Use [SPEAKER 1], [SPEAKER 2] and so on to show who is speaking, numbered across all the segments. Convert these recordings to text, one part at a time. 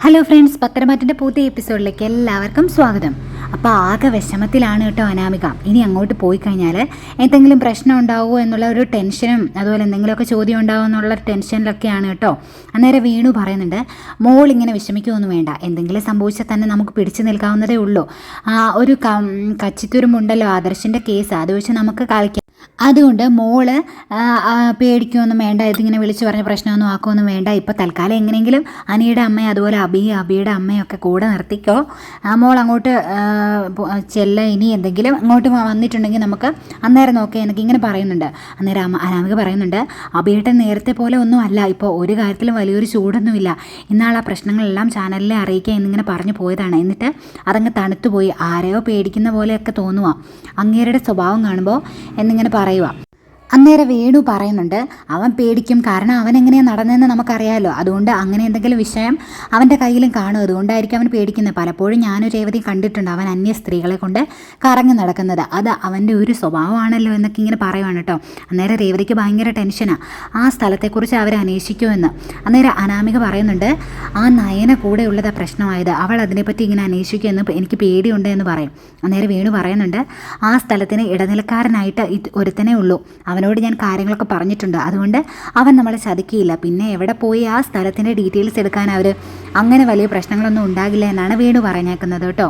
[SPEAKER 1] Hello friends, പത്തരമാറ്റിൻ്റെ പുതിയ എപ്പിസോഡിലേക്ക് എല്ലാവർക്കും സ്വാഗതം. അപ്പോൾ ആകെ വിഷമത്തിലാണ് കേട്ടോ അനാമിക. ഇനി അങ്ങോട്ട് പോയി കഴിഞ്ഞാൽ എന്തെങ്കിലും പ്രശ്നം ഉണ്ടാവുമോ എന്നുള്ള ഒരു ടെൻഷനും അതുപോലെ എന്തെങ്കിലുമൊക്കെ ചോദ്യം ഉണ്ടാവുമോ എന്നുള്ള ടെൻഷനിലൊക്കെയാണ് കേട്ടോ. അന്നേരം വേണു പറയുന്നുണ്ട്, മോൾ ഇങ്ങനെ വിഷമിക്കുകയൊന്നും വേണ്ട, എന്തെങ്കിലും സംഭവിച്ചാൽ തന്നെ നമുക്ക് പിടിച്ചു നിൽക്കാവുന്നതേ ഉള്ളൂ. ഒരു കച്ചിത്തുരുമ്പുണ്ടല്ലോ ആദർശിൻ്റെ കേസ്, അത് വെച്ച് നമുക്ക് കളിക്കാം. അതുകൊണ്ട് മോള് പേടിക്കുകയൊന്നും വേണ്ട, ഇതിങ്ങനെ വിളിച്ചു പറഞ്ഞ പ്രശ്നമൊന്നും ആക്കുകയൊന്നും വേണ്ട. ഇപ്പോൾ തൽക്കാലം എങ്ങനെയെങ്കിലും അനിയുടെ അമ്മയും അതുപോലെ അബിയുടെ അമ്മയൊക്കെ കൂടെ നിർത്തിക്കോ. മോൾ അങ്ങോട്ട് ചെല്ല, ഇനി എന്തെങ്കിലും അങ്ങോട്ട് വന്നിട്ടുണ്ടെങ്കിൽ നമുക്ക് അന്നേരം നോക്കേ എന്നൊക്കെ ഇങ്ങനെ പറയുന്നുണ്ട്. അന്നേരം അനാമിക പറയുന്നുണ്ട്, അബിയുടെ നേരത്തെ പോലെ ഒന്നും അല്ല, ഇപ്പോൾ ഒരു കാര്യത്തിലും വലിയൊരു ചൂടൊന്നുമില്ല. ഇന്നാൾ ആ പ്രശ്നങ്ങളെല്ലാം ചാനലിലെ അറിയിക്കുക എന്നിങ്ങനെ പറഞ്ഞു പോയതാണ്. എന്നിട്ട് അതങ്ങ് തണുത്തുപോയി, ആരെയോ പേടിക്കുന്ന പോലെയൊക്കെ തോന്നുക അങ്ങേരുടെ സ്വഭാവം കാണുമ്പോൾ എന്നിങ്ങനെ പറയുക. അന്നേരം വേണു പറയുന്നുണ്ട്, അവൻ പേടിക്കും, കാരണം അവൻ എങ്ങനെയാണ് നടന്നതെന്ന് നമുക്കറിയാമല്ലോ. അതുകൊണ്ട് അങ്ങനെ എന്തെങ്കിലും വിഷയം അവൻ്റെ കയ്യിലും കാണും, അതുകൊണ്ടായിരിക്കും അവൻ പേടിക്കുന്നത്. പലപ്പോഴും ഞാനും രേവതി കണ്ടിട്ടുണ്ട് അവൻ അന്യ സ്ത്രീകളെ കൊണ്ട് കറങ്ങി നടക്കുന്നത്, അത് അവൻ്റെ ഒരു സ്വഭാവമാണല്ലോ എന്നൊക്കെ ഇങ്ങനെ പറയുവാണ് കേട്ടോ. അന്നേരം രേവതിക്ക് ഭയങ്കര ടെൻഷനാണ്, ആ സ്ഥലത്തെക്കുറിച്ച് അവർ അന്വേഷിക്കുമെന്ന്. അന്നേരം അനാമിക പറയുന്നുണ്ട്, ആ നയന കൂടെ ഉള്ളത് പ്രശ്നമായത്, അവൾ അതിനെപ്പറ്റി ഇങ്ങനെ അന്വേഷിക്കുമെന്ന് എനിക്ക് പേടിയുണ്ട് എന്ന് പറയും. അന്നേരം വേണു പറയുന്നുണ്ട്, ആ സ്ഥലത്തിന് ഇടനിലക്കാരനായിട്ട് ഒരുത്തനേ ഉള്ളൂ, അവനോട് ഞാൻ കാര്യങ്ങളൊക്കെ പറഞ്ഞിട്ടുണ്ട്, അതുകൊണ്ട് അവൻ നമ്മളെ ചതിക്കില്ല. പിന്നെ എവിടെ പോയി ആ സ്ഥലത്തിൻ്റെ ഡീറ്റെയിൽസ് എടുക്കാൻ അവർ അങ്ങനെ വലിയ പ്രശ്നങ്ങളൊന്നും ഉണ്ടാകില്ല എന്നാണ് വേണു പറഞ്ഞേക്കുന്നത് കേട്ടോ.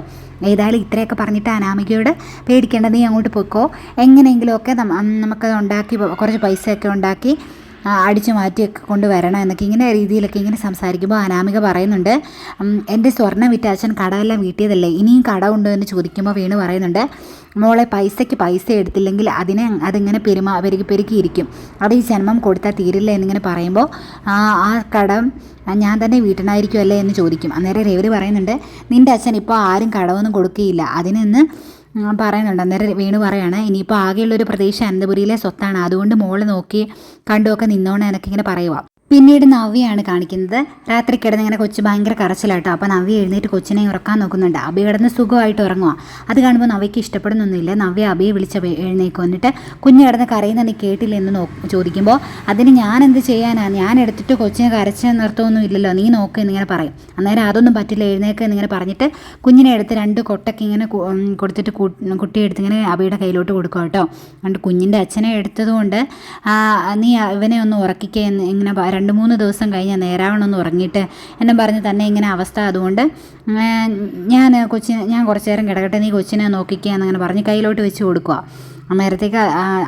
[SPEAKER 1] ഏതായാലും ഇത്രയൊക്കെ പറഞ്ഞിട്ട് അനാമികയോട് പേടിക്കേണ്ട, നീ അങ്ങോട്ട് പോയിക്കോ, എങ്ങനെയെങ്കിലുമൊക്കെ നമുക്കത് ഉണ്ടാക്കി കുറച്ച് പൈസയൊക്കെ ഉണ്ടാക്കി അടിച്ചു മാറ്റിയൊക്കെ കൊണ്ടുവരണം എന്നൊക്കെ ഇങ്ങനെ രീതിയിലൊക്കെ ഇങ്ങനെ സംസാരിക്കുമ്പോൾ അനാമിക പറയുന്നുണ്ട്, എൻ്റെ സ്വർണ്ണം വിറ്റ് അച്ഛൻ കടമെല്ലാം വീട്ടിയതല്ലേ, ഇനിയും കടമുണ്ടോ എന്ന് ചോദിക്കുമ്പോൾ വേണു പറയുന്നുണ്ട്, മോളെ പൈസയ്ക്ക് പൈസ എടുത്തില്ലെങ്കിൽ അതിങ്ങനെ പെരുകിയിരിക്കും, അത് ഈ ജന്മം കൊടുത്താൽ തീരില്ല എന്നിങ്ങനെ പറയുമ്പോൾ ആ കടം ഞാൻ തന്നെ വീട്ടണമായിരിക്കും അല്ലേ എന്ന് ചോദിക്കും. അന്നേരം രേവതി പറയുന്നുണ്ട്, നിൻ്റെ അച്ഛൻ ഇപ്പോൾ ആരും കടമൊന്നും കൊടുക്കുകയില്ല അതിനെന്ന് പറയുന്നുണ്ട്. അന്നേരം വേണു പറയാണ്, ഇനിയിപ്പോൾ ആകെയുള്ളൊരു പ്രദേശം അനന്തപുരിയിലെ സ്വത്താണ്, അതുകൊണ്ട് മോള് നോക്കി കണ്ടുമൊക്കെ നിന്നോണം എന്നൊക്കെ ഇങ്ങനെ പറയുക. പിന്നീട് നവ്യയാണ് കാണിക്കുന്നത്. രാത്രി കിടന്ന് ഇങ്ങനെ കൊച്ചു ഭയങ്കര കരച്ചിലാട്ടോ. അപ്പോൾ നവ്യ എഴുന്നേറ്റ് കൊച്ചിനെ ഉറക്കാൻ നോക്കുന്നുണ്ട്. അബി കിടന്ന് സുഖമായിട്ട് ഉറങ്ങുക. അത് കാണുമ്പോൾ നവ്യയ്ക്ക് ഇഷ്ടപ്പെടുന്നൊന്നുമില്ല. നവ്യ അബിയെ വിളിച്ച് എഴുന്നേക്കും. എന്നിട്ട് കുഞ്ഞ് കിടന്ന് കരയുന്ന നീ കേട്ടില്ല എന്ന് ചോദിക്കുമ്പോൾ, അതിന് ഞാൻ എന്ത് ചെയ്യാനാണ്, ഞാൻ എടുത്തിട്ട് കൊച്ചിനെ കരച്ച് നിർത്തുമൊന്നും ഇല്ലല്ലോ, നീ നോക്ക് എന്നിങ്ങനെ പറയും. അന്നേരം അതൊന്നും പറ്റില്ല, എഴുന്നേക്ക് എന്നിങ്ങനെ പറഞ്ഞിട്ട് കുഞ്ഞിനെ എടുത്ത് 2 കൊട്ടൊക്കെ ഇങ്ങനെ കൊടുത്തിട്ട് കുട്ടിയെ എടുത്ത് ഇങ്ങനെ അബിയുടെ കയ്യിലോട്ട് കൊടുക്കുക കേട്ടോ. അതുകൊണ്ട് കുഞ്ഞിൻ്റെ അച്ഛനെ എടുത്തതുകൊണ്ട് നീ ഇവനെ ഒന്ന് ഉറക്കിക്കുക എന്ന് ഇങ്ങനെ 2-3 ദിവസം കഴിഞ്ഞ് നേരാവണമെന്ന് ഉറങ്ങിയിട്ട് എന്നും പറഞ്ഞ് തന്നെ ഇങ്ങനെ അവസ്ഥ, അതുകൊണ്ട് ഞാൻ കുറച്ച് നേരം കിടക്കട്ടെ, നീ കൊച്ചിനെ നോക്കിക്കുക എന്നങ്ങനെ പറഞ്ഞ് കയ്യിലോട്ട് വെച്ച് കൊടുക്കുക. അന്നേരത്തേക്ക്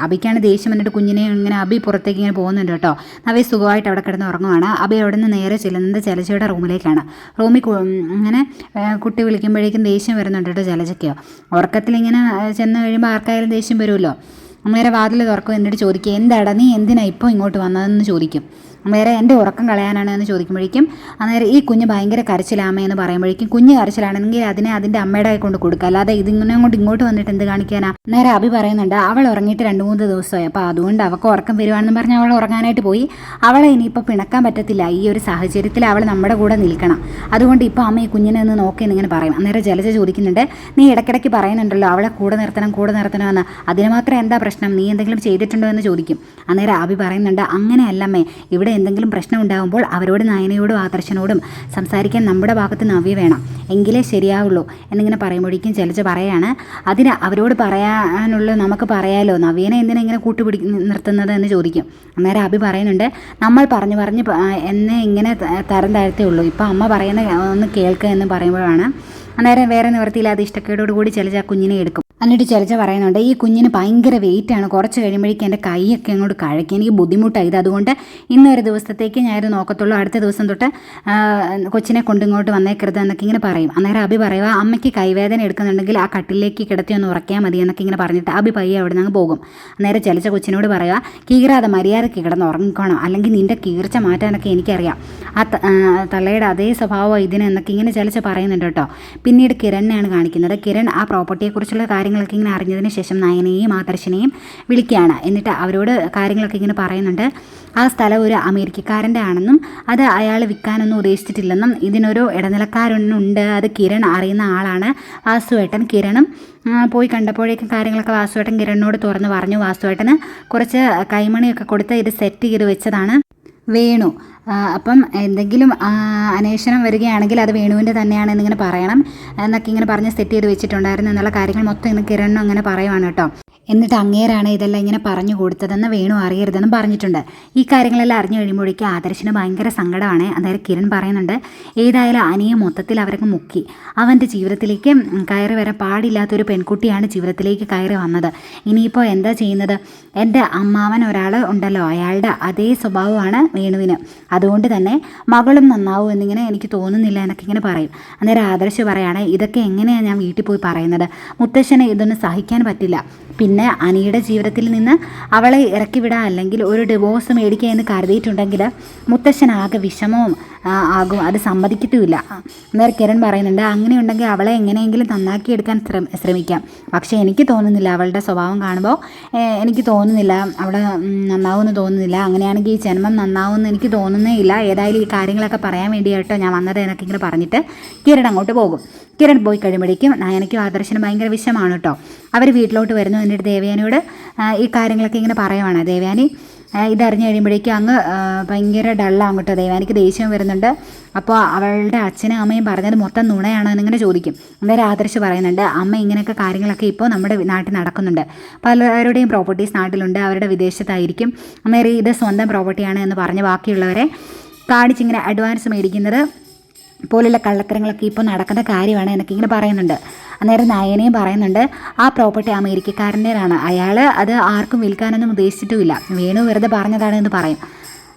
[SPEAKER 1] അബിക്കാണ് ദേഷ്യം വന്നിട്ട് കുഞ്ഞിനെ ഇങ്ങനെ അബി പുറത്തേക്ക് ഇങ്ങനെ പോകുന്നുണ്ട് കേട്ടോ. നവ്യ സുഖമായിട്ട് അവിടെ കിടന്ന് ഉറങ്ങുവാണ്. അബി അവിടെ നിന്ന് നേരെ ചെല്ലുന്നത് ജലജയുടെ റൂമിലേക്കാണ്. റൂമിൽ ഇങ്ങനെ കുട്ടി വിളിക്കുമ്പോഴേക്കും ദേഷ്യം വരുന്നുണ്ട് കേട്ടോ ജലജയ്ക്കോ. ഉറക്കത്തിലിങ്ങനെ ചെന്ന് കഴിയുമ്പോൾ ആർക്കായാലും ദേഷ്യം വരുമല്ലോ. അന്നേരം വാതിൽ തുറക്കും, എന്നിട്ട് ചോദിക്കുക, എന്താടാ നീ എന്തിനാ ഇപ്പോൾ ഇങ്ങോട്ട് വന്നതെന്ന് ചോദിക്കും. അന്നേരം എൻ്റെ ഉറക്കം കളയാനാണ് എന്ന് ചോദിക്കുമ്പോഴേക്കും അന്നേരം ഈ കുഞ്ഞ് ഭയങ്കര കരച്ചിലാമേ എന്ന് പറയുമ്പോഴേക്കും, കുഞ്ഞ് കരച്ചിലാണെങ്കിൽ അതിൻ്റെ അമ്മയുടെ കൊണ്ട് കൊടുക്കുക, അല്ലാതെ ഇതിങ്ങനെ കൊണ്ട് ഇങ്ങോട്ട് വന്നിട്ട് എന്ത് കാണിക്കാനാ. അന്നേരം അബി പറയുന്നുണ്ട്, അവൾ ഉറങ്ങിയിട്ട് 2-3 ദിവസമായി, അപ്പോൾ അതുകൊണ്ട് അവൾക്ക് ഉറക്കം വരുവാണെന്ന് പറഞ്ഞ് അവൾ ഉറങ്ങാനായിട്ട് പോയി. അവളെ ഇനിയിപ്പോൾ പിണക്കാൻ പറ്റത്തില്ല, ഈ ഒരു സാഹചര്യത്തിൽ അവൾ നമ്മുടെ കൂടെ നിൽക്കണം, അതുകൊണ്ട് ഇപ്പോൾ അമ്മ ഈ കുഞ്ഞിനെ ഒന്ന് നോക്കി എന്നിങ്ങനെ പറയും. അന്നേരം ജലജ ചോദിക്കുന്നുണ്ട്, നീ ഇടയ്ക്കിടയ്ക്ക് പറയുന്നുണ്ടല്ലോ അവളെ കൂടെ നിർത്തണമെന്ന്, അതിന് മാത്രം എന്താ പ്രശ്നം, നീ എന്തെങ്കിലും ചെയ്തിട്ടുണ്ടോ എന്ന് ചോദിക്കും. അന്നേരം അബി പറയുന്നുണ്ട്, അങ്ങനെയല്ലമ്മേ, ഇവിടെ എന്തെങ്കിലും പ്രശ്നം ഉണ്ടാകുമ്പോൾ അവരോട് നയനയോടും ആദർശനോടും സംസാരിക്കാൻ നമ്മുടെ ഭാഗത്ത് നവ്യ വേണം, എങ്കിലേ ശരിയാവുള്ളൂ എന്നിങ്ങനെ പറയുമ്പോഴേക്കും ജലജ പറയാണ്, അതിന് അവരോട് പറയാനുള്ള നമുക്ക് പറയാലോ, നവ്യനെ എന്തിനാ ഇങ്ങനെ നിർത്തുന്നത് എന്ന് ചോദിക്കും. അന്നേരം അബി പറയുന്നുണ്ട്, നമ്മൾ പറഞ്ഞ് എന്നെ ഇങ്ങനെ തരം താഴ്ത്തേ ഉള്ളൂ, ഇപ്പോൾ അമ്മ പറയുന്ന ഒന്ന് കേൾക്കുക എന്ന് പറയുമ്പോഴാണ് അന്നേരം വേറെ നിവർത്തിയില്ലാതെ ഇഷ്ടക്കേടോടുകൂടി ജലജ കുഞ്ഞിനെ എടുക്കും. എന്നിട്ട് ജലജ പറയുന്നുണ്ട്, ഈ കുഞ്ഞിന് ഭയങ്കര വെയിറ്റാണ്, കുറച്ച് കഴിയുമ്പോഴേക്കും എൻ്റെ കൈയൊക്കെ അങ്ങോട്ട് കഴക്കി, എനിക്ക് ബുദ്ധിമുട്ടായത്, അതുകൊണ്ട് ഇന്നൊരു ദിവസത്തേക്ക് ഞാൻ ഇത് നോക്കത്തുള്ളൂ, അടുത്ത ദിവസം തൊട്ട് കൊച്ചിനെ കൊണ്ടിങ്ങോട്ട് വന്നേക്കരുത് എന്നൊക്കെ ഇങ്ങനെ പറയും. അന്നേരം അബി പറയുക, അമ്മയ്ക്ക് കൈവേദന എടുക്കുന്നുണ്ടെങ്കിൽ ആ കട്ടിലേക്ക് കിടത്തി ഒന്ന് ഉറക്കിയാൽ മതി എന്നൊക്കെ ഇങ്ങനെ പറഞ്ഞിട്ട് അബി പയ്യെ അവിടെ നിന്ന് പോകും. അന്നേരം ജലജ കൊച്ചിനോട് പറയുക, കീറാതെ മര്യാദയ്ക്ക് കിടന്ന് ഉറങ്ങിക്കോണം, അല്ലെങ്കിൽ നിൻ്റെ കീർച്ച മാറ്റാനൊക്കെ എനിക്കറിയാം, ആ തള്ളയുടെ അതേ സ്വഭാവം ഇതിന് എന്നൊക്കെ ഇങ്ങനെ ജലജ പറയുന്നുണ്ട് കേട്ടോ. പിന്നീട് കിരണിനെയാണ് കാണിക്കുന്നത്. കിരൺ ആ പ്രോപ്പർട്ടിയെക്കുറിച്ചുള്ള കാര്യങ്ങളൊക്കെ ഇങ്ങനെ അറിഞ്ഞതിന് ശേഷം നയനയെയും ആദർശനെയും വിളിക്കുകയാണ്. എന്നിട്ട് അവരോട് കാര്യങ്ങളൊക്കെ ഇങ്ങനെ പറയുന്നുണ്ട്, ആ സ്ഥലം ഒരു അമേരിക്കക്കാരൻ്റെ ആണെന്നും അത് അയാൾ വിൽക്കാനൊന്നും ഉദ്ദേശിച്ചിട്ടില്ലെന്നും ഇതിനൊരു ഇടനിലക്കാരനുണ്ട്, അത് കിരൺ അറിയുന്ന ആളാണ് വാസുവേട്ടൻ. കിരണും പോയി കണ്ടപ്പോഴേക്കും കാര്യങ്ങളൊക്കെ വാസുവേട്ടൻ കിരണിനോട് തുറന്ന് പറഞ്ഞു. വാസുവേട്ടന് കുറച്ച് കൈമണിയൊക്കെ കൊടുത്ത് ഇത് സെറ്റ് ചെയ്ത് വെച്ചതാണ് വേണു. അപ്പം എന്തെങ്കിലും അന്വേഷണം വരികയാണെങ്കിൽ അത് വേണുവിൻ്റെ തന്നെയാണ് എന്നിങ്ങനെ പറയണം എന്നൊക്കെ ഇങ്ങനെ പറഞ്ഞ് സെറ്റ് ചെയ്ത് വെച്ചിട്ടുണ്ടായിരുന്നു എന്നുള്ള കാര്യങ്ങൾ മൊത്തം ഇന്ന് കിരണിനും അങ്ങനെ പറയുവാണ് കേട്ടോ. എന്നിട്ട് അങ്ങേരാണ് ഇതെല്ലാം ഇങ്ങനെ പറഞ്ഞു കൊടുത്തതെന്ന് വേണു അറിയരുതെന്നും പറഞ്ഞിട്ടുണ്ട്. ഈ കാര്യങ്ങളെല്ലാം അറിഞ്ഞു കഴിയുമ്പോഴേക്കും ആദർശിന് ഭയങ്കര സങ്കടമാണ്. അതായത് കിരൺ പറയുന്നുണ്ട്, ഏതായാലും അനിയെ മൊത്തത്തിൽ അവരൊക്കെ മുക്കി. അവൻ്റെ ജീവിതത്തിലേക്ക് കയറി വരാൻ പാടില്ലാത്തൊരു പെൺകുട്ടിയാണ് ജീവിതത്തിലേക്ക് കയറി വന്നത്. ഇനിയിപ്പോൾ എന്താ ചെയ്യുന്നത്? എൻ്റെ അമ്മാവൻ ഒരാൾ ഉണ്ടല്ലോ, അയാളുടെ അതേ സ്വഭാവമാണ് വേണുവിന്. അതുകൊണ്ട് തന്നെ മകളും നന്നാവും എന്നിങ്ങനെ എനിക്ക് തോന്നുന്നില്ല എന്നൊക്കെ ഇങ്ങനെ പറയും. അന്നേരം ആദർശ് പറയാണ്, ഇതൊക്കെ എങ്ങനെയാണ് ഞാൻ വീട്ടിൽ പോയി പറയുന്നത്? മുത്തശ്ശനെ ഇതൊന്നും സഹിക്കാൻ പറ്റില്ല. പിന്നെ അനിയുടെ ജീവിതത്തിൽ നിന്ന് അവളെ ഇറക്കി വിടാൻ അല്ലെങ്കിൽ ഒരു ഡിവോഴ്സ് മേടിക്കുക എന്ന് കരുതിയിട്ടുണ്ടെങ്കിൽ മുത്തശ്ശനാകെ വിഷമവും ആകും, അത് സമ്മതിക്കത്തുമില്ല. അന്നേരം കിരൺ പറയുന്നുണ്ട്, അങ്ങനെയുണ്ടെങ്കിൽ അവളെ എങ്ങനെയെങ്കിലും നന്നാക്കിയെടുക്കാൻ ശ്രമിക്കാം. പക്ഷേ എനിക്ക് തോന്നുന്നില്ല, അവളുടെ സ്വഭാവം കാണുമ്പോൾ എനിക്ക് തോന്നുന്നില്ല അവളെ നന്നാവുമെന്ന് തോന്നുന്നില്ല. അങ്ങനെയാണെങ്കിൽ ഈ ജന്മം നന്നാവുമെന്ന് എനിക്ക് തോന്നുന്നേ ഇല്ല. ഏതായാലും ഈ കാര്യങ്ങളൊക്കെ പറയാൻ വേണ്ടിയിട്ടോ ഞാൻ വന്നത് എന്നൊക്കെ ഇങ്ങനെ പറഞ്ഞിട്ട് കിരൺ അങ്ങോട്ട് പോകും. കിരൺ പോയി കഴിയുമ്പോഴേക്കും നയനയ്ക്കും ആദർശനും ഭയങ്കര വിഷമാണ് കേട്ടോ. അവർ വീട്ടിലോട്ട് വരുന്നു. എന്നിട്ട് ദേവയാനിയോട് ഈ കാര്യങ്ങളൊക്കെ ഇങ്ങനെ പറയുവാണ്. ദേവയാനി ഇതറിഞ്ഞു കഴിയുമ്പോഴേക്കും അങ്ങ് ഭയങ്കര ഡള്ളാകും കേട്ടോ. ദേവയാനിക്ക് ദേഷ്യം വരുന്നുണ്ട്. അപ്പോൾ അവളുടെ അച്ഛനും അമ്മയും പറഞ്ഞത് മൊത്തം നുണയാണോ എന്നിങ്ങനെ ചോദിക്കും. അന്നേരം ആദർശ് പറയുന്നുണ്ട്, അമ്മ ഇങ്ങനെയൊക്കെ കാര്യങ്ങളൊക്കെ ഇപ്പോൾ നമ്മുടെ നാട്ടിൽ നടക്കുന്നുണ്ട്. പലരുടെയും പ്രോപ്പർട്ടീസ് നാട്ടിലുണ്ട്, അവരുടെ വിദേശത്തായിരിക്കും. അന്നേരം ഇത് സ്വന്തം പ്രോപ്പർട്ടിയാണ് എന്ന് പറഞ്ഞ് ബാക്കിയുള്ളവരെ കാണിച്ചിങ്ങനെ അഡ്വാൻസ് മേടിക്കുന്നത് പോലുള്ള കള്ളത്തരങ്ങളൊക്കെ ഇപ്പോൾ നടക്കുന്ന കാര്യമാണ് എന്നൊക്കെ ഇങ്ങനെ പറയുന്നുണ്ട്. അന്നേരം നയനയും പറയുന്നുണ്ട്, ആ പ്രോപ്പർട്ടി അമേരിക്കക്കാരൻ്റെതാണ്, അയാൾ അത് ആർക്കും വിൽക്കാനൊന്നും ഉദ്ദേശിച്ചിട്ടുമില്ല, വേണു വെറുതെ പറഞ്ഞതാണ് എന്ന് പറയും.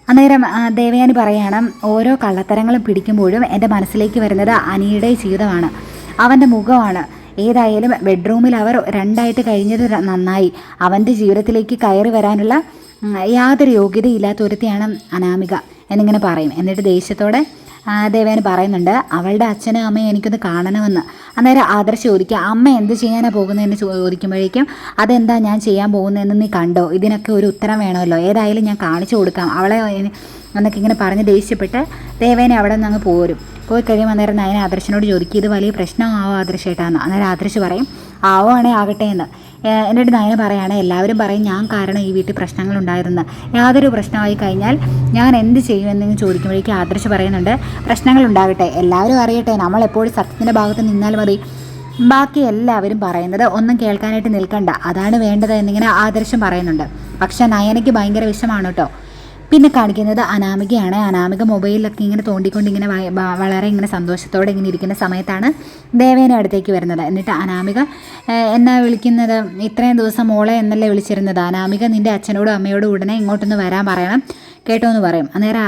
[SPEAKER 1] അന്നേരം ദേവയാനി പറയുകയാണ്, ഓരോ കള്ളത്തരങ്ങളും പിടിക്കുമ്പോഴും എൻ്റെ മനസ്സിലേക്ക് വരുന്നത് അനിയുടെ ജീവിതമാണ്, അവൻ്റെ മുഖമാണ്. ഏതായാലും ബെഡ്റൂമിൽ അവർ രണ്ടായിട്ട് കഴിഞ്ഞത് നന്നായി. അവൻ്റെ ജീവിതത്തിലേക്ക് കയറി വരാനുള്ള യാതൊരു യോഗ്യതയില്ലാത്ത ഒരുത്തിയാണ് അനാമിക എന്നിങ്ങനെ പറയും. എന്നിട്ട് ദേഷ്യത്തോടെ ദേവയാനി പറയുന്നുണ്ട്, അവളുടെ അച്ഛനും അമ്മയും എനിക്കൊന്ന് കാണണമെന്ന്. അന്നേരം ആദർശ് ചോദിക്കുക, അമ്മ എന്ത് ചെയ്യാനാണ് പോകുന്നതെന്ന് ചോദിക്കുമ്പോഴേക്കും, അതെന്താ ഞാൻ ചെയ്യാൻ പോകുന്നതെന്ന് നീ കണ്ടോ? ഇതിനൊക്കെ ഒരു ഉത്തരം വേണമല്ലോ, ഏതായാലും ഞാൻ കാണിച്ചു കൊടുക്കാം അവളെ എന്നൊക്കെ ഇങ്ങനെ പറഞ്ഞ് ദേഷ്യപ്പെട്ട് ദേവേനെ അവിടെ നിന്ന് അങ്ങ് പോരും. പോയി കഴിയുമ്പോൾ അന്നേരം നയന ആദർശനോട് ചോദിക്കും, ഇത് വലിയ പ്രശ്നമാവോ ആദർശേട്ടാന്ന്. അന്നേരം ആദർശ് പറയും, ആവുകയാണെങ്കിൽ ആകട്ടെ എന്ന്. എന്നിട്ട് നയന പറയുകയാണ്, എല്ലാവരും പറയും ഞാൻ കാരണം ഈ വീട്ടിൽ പ്രശ്നങ്ങളുണ്ടായിരുന്നു, യാതൊരു പ്രശ്നമായി കഴിഞ്ഞാൽ ഞാൻ എന്ത് ചെയ്യുമെന്ന് ചോദിക്കുമ്പോഴേക്കും ആദർശ് പറയുന്നുണ്ട്, പ്രശ്നങ്ങളുണ്ടാകട്ടെ, എല്ലാവരും അറിയട്ടെ, നമ്മളെപ്പോഴും സത്യത്തിൻ്റെ ഭാഗത്ത് നിന്നാൽ മതി, ബാക്കി എല്ലാവരും പറയുന്നത് ഒന്നും കേൾക്കാനായിട്ട് നിൽക്കണ്ട, അതാണ് വേണ്ടത് എന്നിങ്ങനെ ആദർശം പറയുന്നുണ്ട്. പക്ഷേ നയനയ്ക്ക് ഭയങ്കര വിഷമാണ് കേട്ടോ. പിന്നെ കാണിക്കുന്നത് അനാമികയാണ്. അനാമിക മൊബൈലിലൊക്കെ ഇങ്ങനെ തോണ്ടിക്കൊണ്ട് ഇങ്ങനെ വളരെ ഇങ്ങനെ സന്തോഷത്തോടെ ഇങ്ങനെ ഇരിക്കുന്ന സമയത്താണ് ദേവേനെ അടുത്തേക്ക് വരുന്നത്. എന്നിട്ട് അനാമിക എന്നാ വിളിക്കുന്നത്, ഇത്രയും ദിവസം മോളെ എന്നല്ലേ വിളിച്ചിരുന്നത്, അനാമിക നിൻ്റെ അച്ഛനോടും അമ്മയോടും ഉടനെ ഇങ്ങോട്ടൊന്ന് വരാൻ പറയണം കേട്ടോ എന്ന് പറയും. അന്നേരം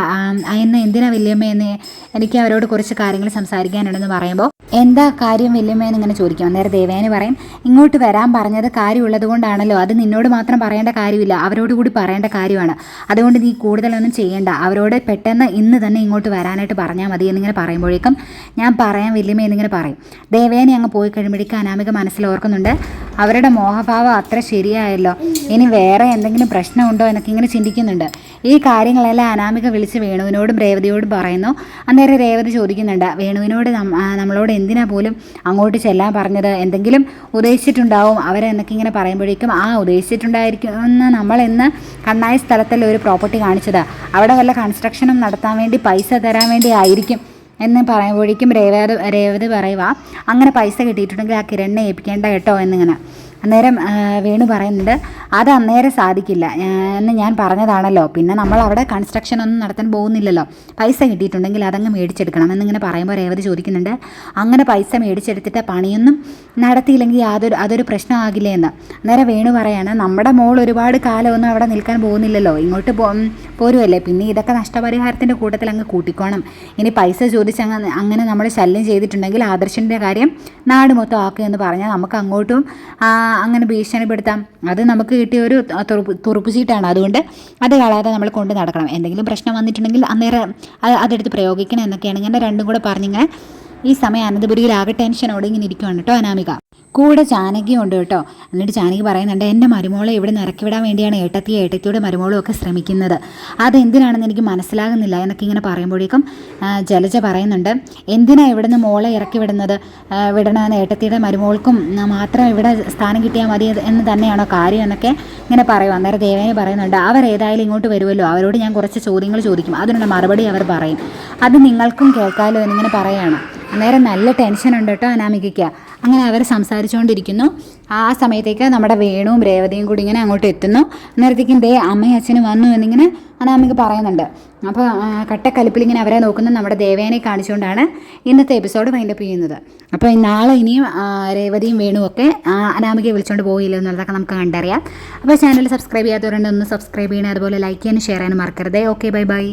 [SPEAKER 1] എന്നെ എന്തിനാ വല്യമ്മ എന്ന് എനിക്ക് അവരോട് കുറച്ച് കാര്യങ്ങൾ സംസാരിക്കാനുണ്ടെന്ന് പറയുമ്പോൾ, എന്താ കാര്യം വല്യമ്മയെന്ന് ഇങ്ങനെ ചോദിക്കും. അന്നേരം ദേവേനെ പറയും, ഇങ്ങോട്ട് വരാൻ പറഞ്ഞത് കാര്യമുള്ളത് കൊണ്ടാണല്ലോ, അത് നിന്നോട് മാത്രം പറയേണ്ട കാര്യമില്ല, അവരോട് കൂടി പറയേണ്ട കാര്യമാണ്, അതുകൊണ്ട് നീ കൂടുതലൊന്നും ചെയ്യേണ്ട, അവരോട് പെട്ടെന്ന് ഇന്ന് തന്നെ ഇങ്ങോട്ട് വരാനായിട്ട് പറഞ്ഞാൽ മതി എന്നിങ്ങനെ പറയുമ്പോഴേക്കും, ഞാൻ പറയാം വല്യമ്മ എന്നിങ്ങനെ പറയും. ദേവേനെ അങ്ങ് പോയി കഴിയുമ്പോഴേക്കും അനാമിക മനസ്സിൽ ഓർക്കുന്നുണ്ട്, അവരുടെ മോഹഭാവം അത്ര ശരിയായല്ലോ, ഇനി വേറെ എന്തെങ്കിലും പ്രശ്നമുണ്ടോ എന്നൊക്കെ ഇങ്ങനെ ചിന്തിക്കുന്നുണ്ട്. ഈ കാര്യങ്ങളെല്ലാം അനാമിക വിളിച്ച് വേണുവിനോടും രേവതിയോടും പറയുന്നു. അന്നേരം രേവതി ചോദിക്കുന്നുണ്ട്, വേണുവിനോട് നമ്മളോട് എന്തിനാ പോലും അങ്ങോട്ട് ചെല്ലാൻ പറഞ്ഞത്, എന്തെങ്കിലും ഉദ്ദേശിച്ചിട്ടുണ്ടാവും അവരെന്നൊക്കെ ഇങ്ങനെ പറയുമ്പോഴേക്കും, ആ ഉദ്ദേശിച്ചിട്ടുണ്ടായിരിക്കും, നമ്മളെന്ന് കണ്ണായ സ്ഥലത്തല്ല ഒരു പ്രോപ്പർട്ടി കാണിച്ചത്, അവിടെ വല്ല കൺസ്ട്രക്ഷനും നടത്താൻ വേണ്ടി പൈസ തരാൻ വേണ്ടി ആയിരിക്കും എന്ന് പറയുമ്പോഴേക്കും രേവതി പറയുക, അങ്ങനെ പൈസ കിട്ടിയിട്ടുണ്ടെങ്കിൽ ആ കിരണിനെ ഏൽപ്പിക്കേണ്ട കേട്ടോ എന്നിങ്ങനെ. അന്നേരം വേണു പറയുന്നുണ്ട്, അത് അന്നേരം സാധിക്കില്ല എന്ന് ഞാൻ പറഞ്ഞതാണല്ലോ, പിന്നെ നമ്മൾ അവിടെ കൺസ്ട്രക്ഷൻ ഒന്നും നടത്താൻ പോകുന്നില്ലല്ലോ, പൈസ കിട്ടിയിട്ടുണ്ടെങ്കിൽ അതങ്ങ് മേടിച്ചെടുക്കണം എന്നിങ്ങനെ പറയുമ്പോൾ രേവതി ചോദിക്കുന്നുണ്ട്, അങ്ങനെ പൈസ മേടിച്ചെടുത്തിട്ട് പണിയൊന്നും നടത്തിയില്ലെങ്കിൽ അതൊരു പ്രശ്നമാകില്ലേ എന്ന്. അന്നേരം വേണു പറയാണ്, നമ്മുടെ മോൾ ഒരുപാട് കാലമൊന്നും അവിടെ നിൽക്കാൻ പോകുന്നില്ലല്ലോ, ഇങ്ങോട്ട് പോരുമല്ലേ, പിന്നെ ഇതൊക്കെ നഷ്ടപരിഹാരത്തിൻ്റെ കൂട്ടത്തിൽ അങ്ങ് കൂട്ടിക്കോണം, ഇനി പൈസ ചോദിച്ച് അങ്ങനെ നമ്മൾ ശല്യം ചെയ്തിട്ടുണ്ടെങ്കിൽ ആദർശിൻ്റെ കാര്യം നാട് മൊത്തം ആക്കുക എന്ന് പറഞ്ഞാൽ നമുക്ക് അങ്ങോട്ടും അങ്ങനെ ഭീഷണിപ്പെടുത്താം, അത് നമുക്ക് കിട്ടിയ ഒരു തുറുപ്പ് ചീട്ടാണ്, അതുകൊണ്ട് അത് കളയാതെ നമ്മൾ കൊണ്ട് നടക്കണം, എന്തെങ്കിലും പ്രശ്നം വന്നിട്ടുണ്ടെങ്കിൽ അന്നേരം അതെടുത്ത് പ്രയോഗിക്കണം എന്നൊക്കെയാണ് ഇങ്ങനെ രണ്ടും കൂടെ പറഞ്ഞിങ്ങനെ. ഈ സമയം അനന്തപുരിയിൽ ആകെ ടെൻഷനോടെ ഇങ്ങനെ ഇരിക്കുവാണ് കേട്ടോ അനാമിക. കൂടെ ജാനകിയും ഉണ്ട് കേട്ടോ. എന്നിട്ട് ജാനകി പറയുന്നുണ്ട്, എൻ്റെ മരുമോളെ ഇവിടെ നിന്ന് ഇറക്കി വിടാൻ വേണ്ടിയാണ് ഏട്ടത്തിയുടെ മരുമോളും ഒക്കെ ശ്രമിക്കുന്നത്. അതെന്തിനാണെന്ന് എനിക്ക് മനസ്സിലാകുന്നില്ല എന്നൊക്കെ ഇങ്ങനെ പറയുമ്പോഴേക്കും ജലജ പറയുന്നുണ്ട്, എന്തിനാണ് ഇവിടെ നിന്ന് മോളെ ഇറക്കി വിടണമെന്ന് ഏട്ടത്തിയുടെ മരുമോൾക്കും മാത്രം ഇവിടെ സ്ഥാനം കിട്ടിയാൽ മതി എന്ന് തന്നെയാണോ കാര്യം എന്നൊക്കെ ഇങ്ങനെ പറയും. അന്നേരം ദേവേനെ പറയുന്നുണ്ട്, അവരേതായാലും ഇങ്ങോട്ട് വരുമല്ലോ, അവരോട് ഞാൻ കുറച്ച് ചോദ്യങ്ങൾ ചോദിക്കും, അതിനുള്ള മറുപടി അവർ പറയും, അത് നിങ്ങൾക്കും കേൾക്കാമല്ലോ എന്നിങ്ങനെ പറയുകയാണ്. അന്നേരം നല്ല ടെൻഷനുണ്ട് കേട്ടോ അനാമികയ്ക്ക്. അങ്ങനെ അവർ സംസാരിച്ചുകൊണ്ടിരിക്കുന്നു. ആ സമയത്തേക്ക് നമ്മുടെ വേണുവും രേവതിയും കൂടി ഇങ്ങനെ അങ്ങോട്ട് എത്തുന്നു. അന്നേരത്തേക്കും ദേ അമ്മയും അച്ഛനും വന്നു എന്നിങ്ങനെ അനാമിക പറയുന്നുണ്ട്. അപ്പോൾ കട്ടക്കലിപ്പിൽ ഇങ്ങനെ അവരെ നോക്കുന്ന നമ്മുടെ ദേവേനെ കാണിച്ചുകൊണ്ടാണ് ഇന്നത്തെ എപ്പിസോഡ് വൈൻഡപ്പ് ചെയ്യുന്നത്. അപ്പോൾ നാളെ ഇനിയും രേവതിയും വേണുവും ഒക്കെ അനാമികയെ വിളിച്ചുകൊണ്ട് പോയില്ല എന്നുള്ളതൊക്കെ നമുക്ക് കണ്ടറിയാം. അപ്പോൾ ചാനൽ സബ്സ്ക്രൈബ് ചെയ്യാത്തവരുണ്ട് ഒന്ന് സബ്സ്ക്രൈബ് ചെയ്യണം, അതുപോലെ ലൈക്ക് ചെയ്യാനും ഷെയർ ചെയ്യാനും മറക്കരുത്. Okay, bye bye.